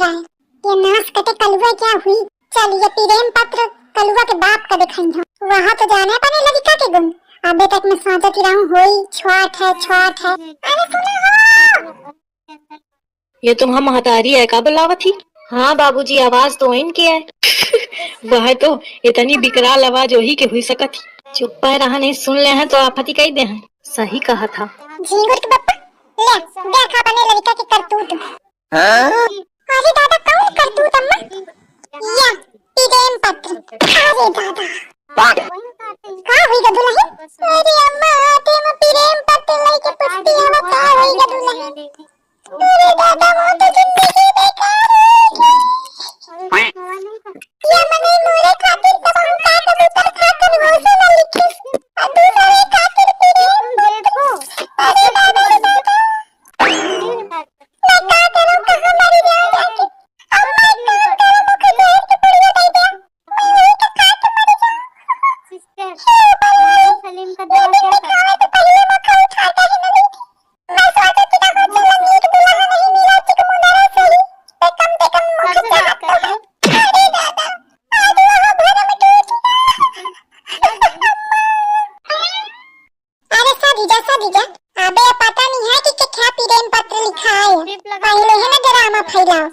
रहा है। ये नाश कटे कलुआ क्या हुई। चल ये प्रेम पत्र कलुआ के बाप का दिखाई वहाँ तो जाने पाने लड़का के गुण। अबे तक मैं सोचती रहूं होई छुआट है छुआट है। अरे सुनो हो। ये तुम्हारा महतारी है का बुलावा थी? हाँ बाबूजी आवाज तो इनकी है। वह तो इतनी बिकराल आवाज वही के हुई सकत थी। चुप पर रहा नहीं सुन ले हैं तो आफती कही दे हैं। सही कहा था। झींगुर के बप्पा ले देखा अपने लड़का के करतूत। अरे दादा कौन करतूत अम्मा? या प्रेम पत्र। अरे दादा का हुई ग दुल्हन? अरे अम्मा ते में प्रेम पत्र लेके पुछती है वो का हुई ग दुल्हन? अरे दादा वो तो जिंदगी बेकार है। ये मने मोरे खातिर तब हम का कबूतर खाकर हो से न लिखी दूसरे खातिर प्रेम देखो। अरे दादा मैं का करूं कहां मर जाऊं जाके। अम्मा का करूं मुझे देर के पड़ी दे दे मैं वही का खा के मर जाऊं। सिस्टर सलीम का दवा क्या खावे तो पहले मौका उठाता है ना। मैं सोचती था कुछ लंगी दुल्हन नहीं मिला चिक मुंडरा सही पे कम मुझे चाहता है। अरे दादा आज वहां भर में टूट। अरे सदी जा अबे पता नहीं है कि क्या प्रेम पत्र लिखा है। पहले है ना ड्रामा फैलाओ।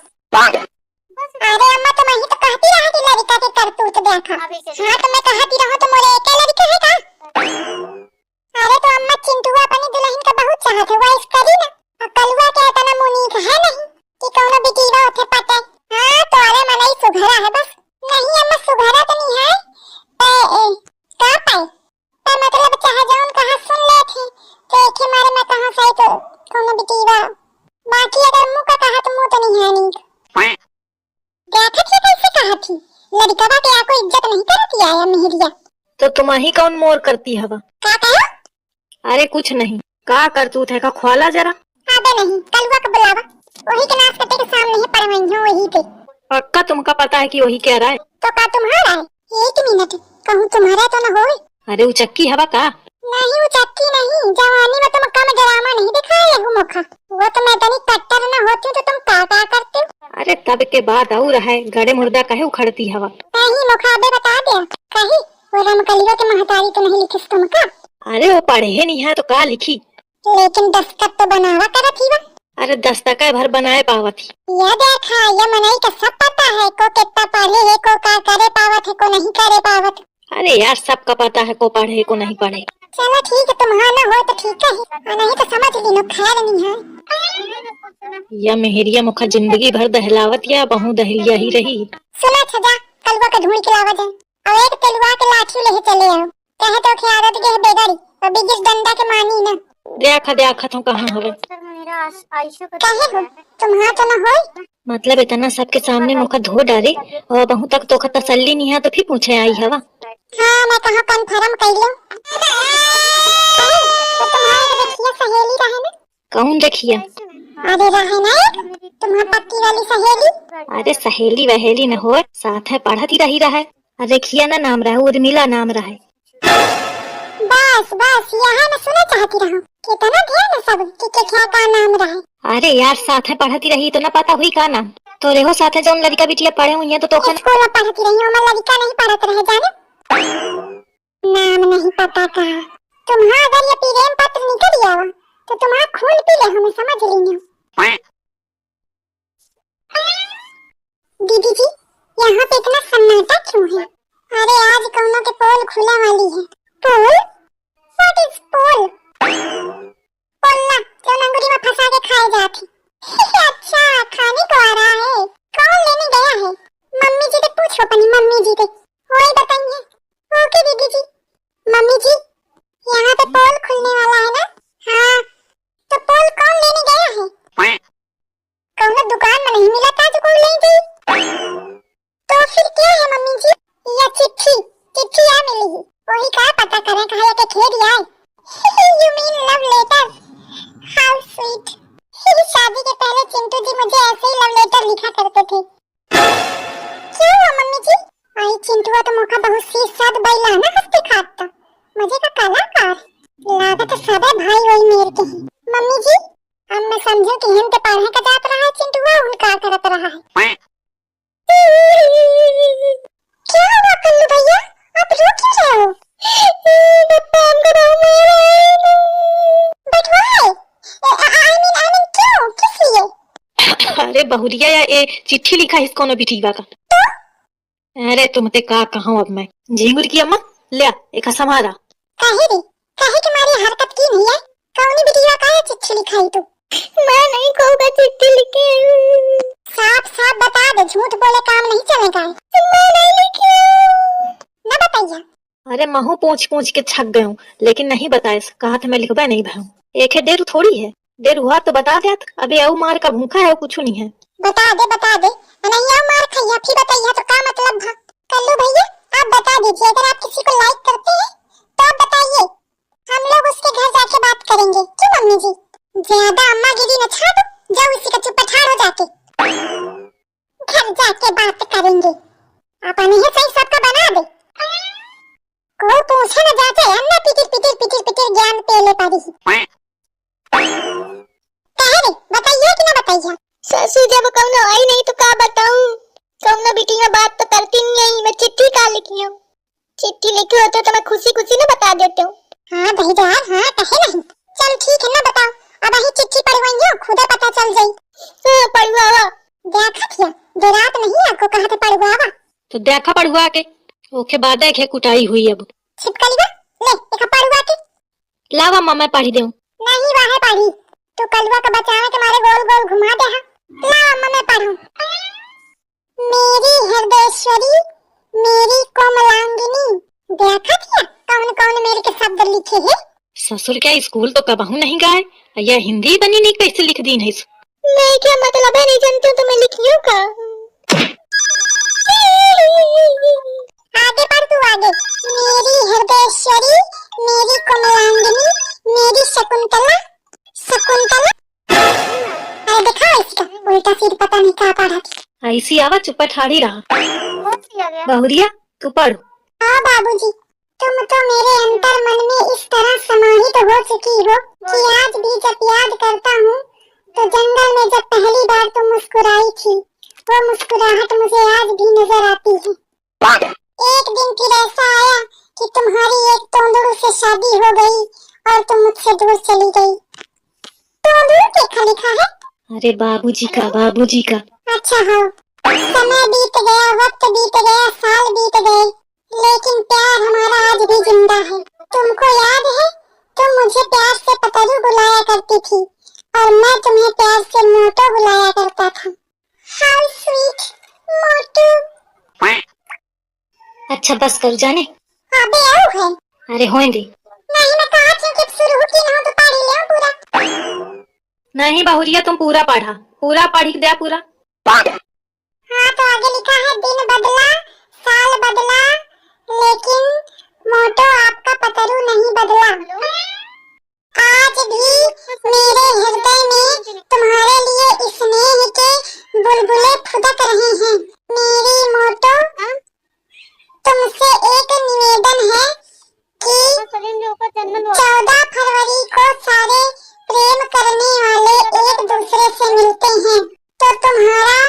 अरे अम्मा तो वही तो कहती रहा कि लड़का के करतूत देखा। हाँ तो मैं कहती रहूं तो मोरे एक लड़का है का? अरे तो अम्मा चिंटुआ अपनी दुल्हन का बहुत चाहत है वाइस करी ना। और कलुआ के इतना मुनीक है नहीं कि कोनो बिटीवा उठे पटे। हाँ तो अरे मनाई सुघरा है बस। नहीं अम्मा सुघरा तो नहीं है का पाए तो मतलब चाहे जाऊं कहां सुन ले थे तो एक ही मारे में कहां सही तो कोनो बिटीवा बाकी अगर मुंह का कहा तो मुंह तो नहीं है नहीं। देखा थी कैसे कहा थी लड़का के आपको इज्जत नहीं करती आया मेहरिया। तो तुम ही कौन मोर करती हवा? का कहो? अरे कुछ नहीं का करतूत है का ख्वाला जरा। अबे नहीं कलुआ का बुलावा वही के नाश कटे के सामने ही परवाई हो वही पे। पक्का तुमका पता है कि वही कह रहा है? तो का तुम्हारा है? एक मिनट कहूं तुम्हारा तो न होए। अरे वो चक्की हवा का? नहीं वो चक्की नहीं जवानी में तुम कम ड्रामा नहीं दिखाए हो मुखा। वो तो मैं तनी कट्टर न होती तो तुम का करते हो। अरे तब के बाद और है गड़े मुर्दा कहे उखड़ती हवा। कहीं मुखा अबे बता दे कहीं वो रामकलिया के महतारी तो नहीं लिखिस तुमका? अरे वो पढ़े नहीं है तो का लिखी? लेकिन दस्तखत तो बनावा करत ही। अरे दस्तक भर बनाए पावत ही। ये देखा ये मनाई का सब पता है को कितना पढ़े है को का करे पावत है को नहीं करे पावत। अरे यार सबका पता है को पढ़े को नहीं पढ़े। चलो ठीक है तुम्हारा हो तो ठीक है नहीं तो समझ ली नो खैर नहीं है। या मेहरिया मुखा जिंदगी भर दहलावत या बहु दहलिया ही रही। सुना छजा कलवा का ढूंढ के लावा जाए और एक कलवा के लाठी ले चले आओ कहे तो खियारत के बेगारी और बिगिस डंडा के मानी ना। देखा तो कहाँ हवे कहे हो तुम्हारा तो न हो। मतलब इतना सबके सामने मुखा धो डाले और बहु तक तो तसल्ली नहीं है तो फिर पूछे आई हवा। हाँ मैं कहा कंफर्म कर लो। तो तुम्हारे देखिए सहेली रहे ना। कौन देखिए? अरे रहे ना तुम्हारी पक्की वाली सहेली। अरे सहेली वहेली न हो साथ है पढ़त ही रही रहा है। देखिए ना नाम रहा उर्मिला नाम रहा है। बस यहाँ मैं सुना चाहती रहूं कितना ध्यान है सब कि क्या का नाम रहा। अरे यार साथ है पढ़ती रही तो न पता हुई का नाम। तो रेहो साथ है जो लड़का बिटिया पढ़े हुई है तो स्कूल में पढ़ती रही हूँ मैं लड़का नहीं पढ़त रहे जाने। नाम नहीं पता का तुम्हारा अगर ये प्रेम पत्र निकल गया तो तुम्हारा खून पी ले हमें समझ ली। दीदी जी यहाँ पे इतना सन्नाटा क्यों है? अरे आज कौनों के पोल खुला वाली है। पोल? What is पोल? पोलना जो लंगूरी में फंसा के खाए जाती। अच्छा खाने को आ रहा है। कौन लेने गया है? मम्मी जी से पूछो अपनी मम्मी जी से वही बताइए। ओके दीदी जी। मम्मी जी यहाँ पे पोल खुलने वाला है ना? हाँ तो पोल कौन लेने गया है? कौन दुकान में नहीं मिला था जो कोई ले गई। तो फिर क्या है मम्मी जी? ये चिट्ठी आ मिली वही का पता करें कहा के खेद आए। You mean love letter? How sweet. शादी के पहले चिंटू जी मुझे ऐसे ही लव लेटर लिखा करते थे। क्यों हुआ मम्मी जी? आई चिंटू तो मुखा बहुत सी साथ बैला ना हंसते खाता मुझे का कलाकार लागत सबे भाई वही मेरे के हैं। मम्मी जी अब मैं समझू कि हम तो पढ़े का जात रहा है चिंटू उनका करत रहा है। बहुरिया या ये चिट्ठी लिखा है इसको न बिठीवा का। अरे तुमते का कहूं अब मैं। झिंगुर की अम्मा ले आ एक समारा। काहे रे? काहे तुम्हारी हरकत की नहीं है? कौनी बिटिया का है चिट्ठी लिखाई तू? मैं नहीं कहूँगा चिट्ठी लिखी। साफ साफ बता दे, झूठ बोले काम नहीं चलेगा। मैं नहीं लिखी। ना बताइए। अरे महू पूछ पूछ के थक गए हूँ, लेकिन नहीं बताए। कहा था मैं लिखवा नहीं भाऊ। एक है डेरू थोड़ी है, डेरू हुआ तो बता दे। अबे औ मार का भूखा है, कुछ नहीं है। बता दे नहीं आओ मार खैया फिर बताइए तो का मतलब था? कल्लू भैया आप बता दीजिए, अगर आप किसी को लाइक करते हैं तो आप बताइए, हम लोग उसके घर जाके बात करेंगे। क्यों मम्मी जी? ज्यादा अम्मा गिरी न छाप, जाओ उसी का चुप ठाड़ हो जाके घर जाके बात करेंगे। अपने ही सही सबका बना दे, कोई पूछे न जाते अन्ना पिटिर ज्ञान पेले पारी। कहे बताइए कि ना बताइए? ससुर जब कौनो आई नहीं तो का बताऊं? कौनो बिटिया बात तो करती नहीं है। मैं चिट्ठी का लिखी हूँ, चिट्ठी लिखी होते तो मैं खुशी खुशी ना बता देती हूँ। हाँ भैया हाँ कहे नहीं। चल ठीक है ना बताओ, अब ही चिट्ठी पढ़वाइयो, खुदा पता चल जाई। हाँ पढ़वावा। देखा थिया देरात नहीं आपको कहा था पढ़वावा, तो देखा पढ़वा के ओके बाद है कुटाई हुई। अब छिपकली बा ले एक पढ़वा के लावा माँ मैं पढ़ी दूं। नहीं वाहे पढ़ी तो कलवा का बचाने के मारे गोल गोल घुमा दे। हाँ ला अम्मा मैं पढ़ूं। मेरी हृदयेश्वरी मेरी कोमलांगिनी। देखा थिया कौन कौन मेरे के शब्द लिखे हैं? ससुर क्या स्कूल तो कबहू नहीं गए, या हिंदी बनी नहीं कैसे लिख दी नहीं। मैं क्या मतलब है नहीं जानती हूँ तो मैं लिखी हूँ का। आगे पढ़ तू आगे। मेरी हृदयेश्वरी मेरी कोमलांगिनी मेरी शकुंतला शकुंतला। अरे देखा इसका उल्टा सिर पता नहीं क्या पढ़ा थी। ऐसी आवा चुप ठाड़ी रहा। बहुरिया तू पढ़। हाँ बाबूजी, तुम तो मेरे अंतर मन में इस तरह समाहित हो चुकी हो कि आज भी जब याद करता हूँ तो जंगल में जब पहली बार तुम मुस्कुराई थी, वो मुस्कुराहट मुझे आज भी नजर आती है। एक दिन फिर ऐसा आया कि तुम्हारी एक तोंदुल से शादी हो गई और तुम मुझसे दूर चली गई। तोंदुल क्या लिखा है? अरे बाबूजी का। अच्छा हो, समय बीत गया, वक्त बीत गया, साल बीत गए, लेकिन प्यार हमारा आज भी जिंदा है। तुमको याद है तुम मुझे प्यार से पतलू बुलाया करती थी और मैं तुम्हें प्यार से मोटो बुलाया करता था। हाउ स्वीट मोटू। अच्छा बस कर जाने। अबे आओ है। अरे होए दे। नहीं मैं कहा थी कि शुरू की ना हो तो पढ़ ले पूरा। नहीं बहुरिया तुम पूरा पढ़ा, पूरा पढ़ी दे पूरा। हाँ तो आगे लिखा है दिन बदला साल बदला लेकिन मोटो आपका पतलू नहीं बदला। आज भी मेरे हृदय में तुम्हारे लिए स्नेह के बुलबुले फुदक रहे हैं। मेरी मोटो तुमसे एक निवेदन है कि 14 फरवरी को सारे प्रेम करने वाले एक दूसरे से मिलते हैं, तो तुम्हारा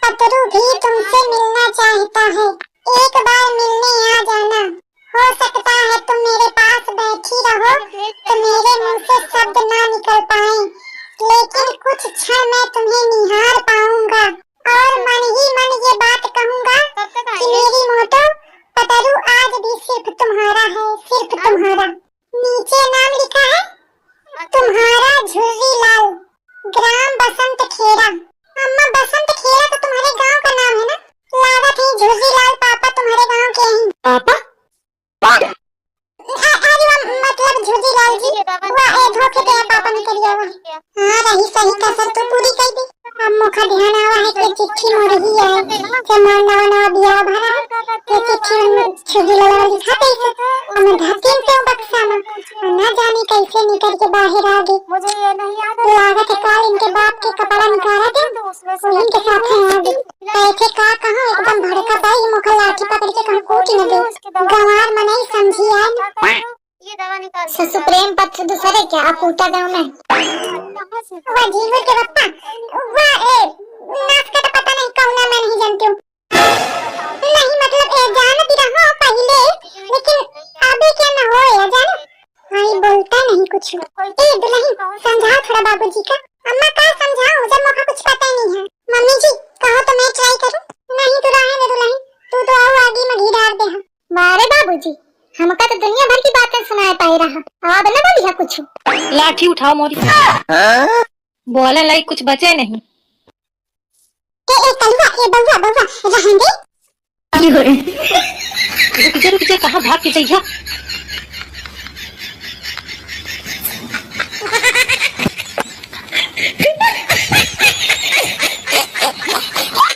पतलू भी तुमसे मिलना चाहता है। एक बार मिलने आ जाना। हो सकता है तुम मेरे पास बैठी रहो तो मेरे मुंह से शब्द ना निकल पाए, लेकिन कुछ क्षण मैं तुम्हें निहार पाऊंगा और मन ही मन ये बात कहूंगा कि मेरी मोटो पतलू आज भी सिर्फ तुम्हारा है, सिर्फ तुम्हारा। नीचे नाम लिखा है तुम्हारा झुर्री लाल, ग्राम बसंत खेड़ा। अम्मा बसंत खेड़ा तो तुम्हारे गांव का नाम है ना? लागत है झुर्री लाल पापा तुम्हारे गांव के हैं। पापा अरे मतलब झुर्री लाल जी वाह धोखे दे पापा ने करिया हुआ। हाँ रही सही कसर तो पूरी कर दी। अब मुखा ध्यान आवा है कि चिट्ठी मोर ही है जब नवा नवा बियाह भरा है तो चिट्ठी में झुर्री लाल लिखा है। हम धरती पे बक्सा में ना जाने कैसे निकल के बाहर आ गई। मुझे ये नहीं याद लागत है काल इनके बाप के कपड़ा निकाला थे वो इनके साथ है आ गई। पैसे का कहां एकदम भड़का पाई मुखा लाठी पकड़ के कहां कूट न दे। गंवार मनई समझी आए ये दवा निकाल। ससुर प्रेम पत्र दूसरे क्या कूटा गांव में वाह जीवर के पप्पा वाह नाक का पता नहीं कहना मैं नहीं जानती हूँ। नहीं मतलब जानती रहो पहले लेकिन अभी क्या ना हो या जानो भाई बोलता नहीं कुछ। दुल्हन समझाओ थोड़ा बाबूजी का। अम्मा का समझाओ जब मुझे कुछ पता नहीं है। मम्मी जी रहा अब ना बोलिया कुछ। लाठी उठाओ मोरी। बोले लाई कुछ बचे नहीं। ए कलुआ ए बउआ रहन दे। रुक जा कहाँ भाग के जइया।